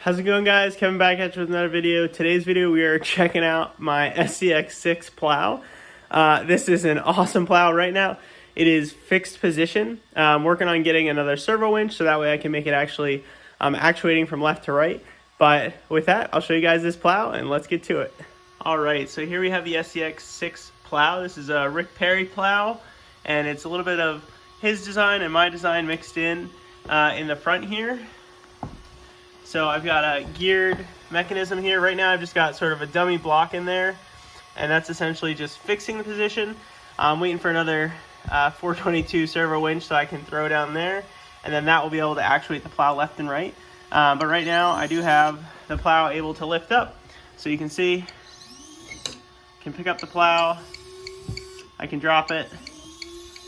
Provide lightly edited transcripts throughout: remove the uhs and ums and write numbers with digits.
How's it going, guys? Kevin back at you with another video. Today's video we are checking out my SCX6 plow. This is an awesome plow right now. It is fixed position. I'm working on getting another servo winch so that way I can make it actually actuating from left to right. But with that, I'll show you guys this plow and let's get to it. Alright, so here we have the SCX6 plow. This is a Rick Perry plow, and it's a little bit of his design and my design mixed in the front here. So I've got a geared mechanism here. Right now I've just got sort of a dummy block in there, and that's essentially just fixing the position. I'm waiting for another 422 servo winch so I can throw down there, and then that will be able to actuate the plow left and right. But right now I do have the plow able to lift up. So you can see, I can pick up the plow, I can drop it.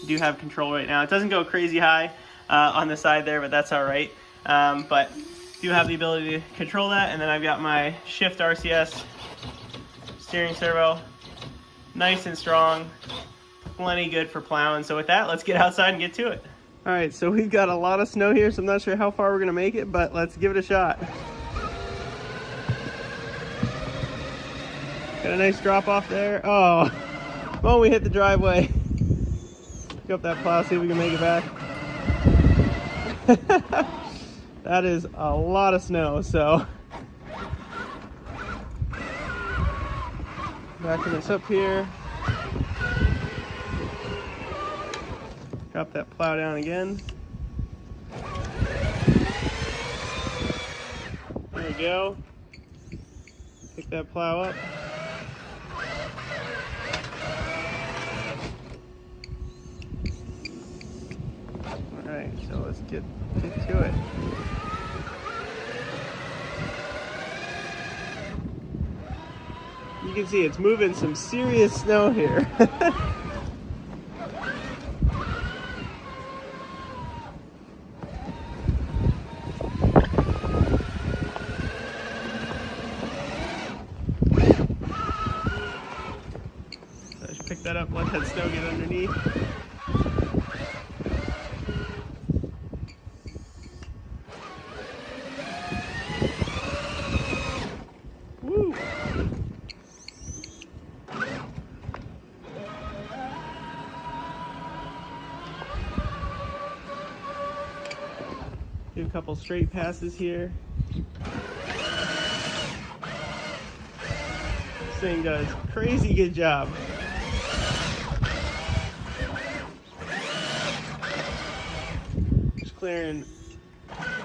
I do have control right now. It doesn't go crazy high on the side there, but that's all right. But do have the ability to control that, and then I've got my shift RCS steering servo, nice and strong, plenty good for plowing. So with that, let's get outside and get to it. All right, so we've got a lot of snow here, so I'm not sure how far we're gonna make it, but let's give it a shot. Got a nice drop off there. Oh, well, we hit the driveway. Pick up that plow, see if we can make it back. That is a lot of snow, so backing this up here. Drop that plow down again. There we go. Pick that plow up. Alright, so let's get to it. You can see it's moving some serious snow here. So I should pick that up, let that snow get underneath. Woo! Do a couple straight passes here. This thing does crazy good job. Just clearing.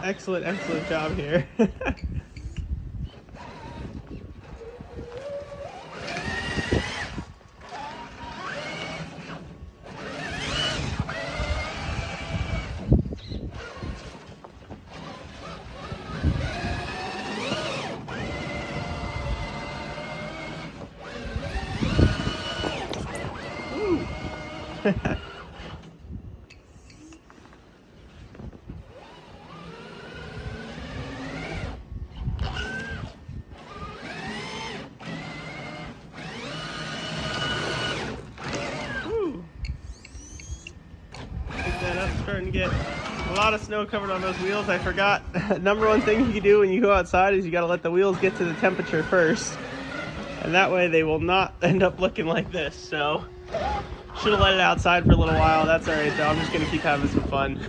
Excellent job here. Pick that up, starting to get a lot of snow covered on those wheels. I forgot, number one thing you can do when you go outside is you got to let the wheels get to the temperature first. And that way they will not end up looking like this. So, should have let it outside for a little while. That's alright though, I'm just going to keep having some fun.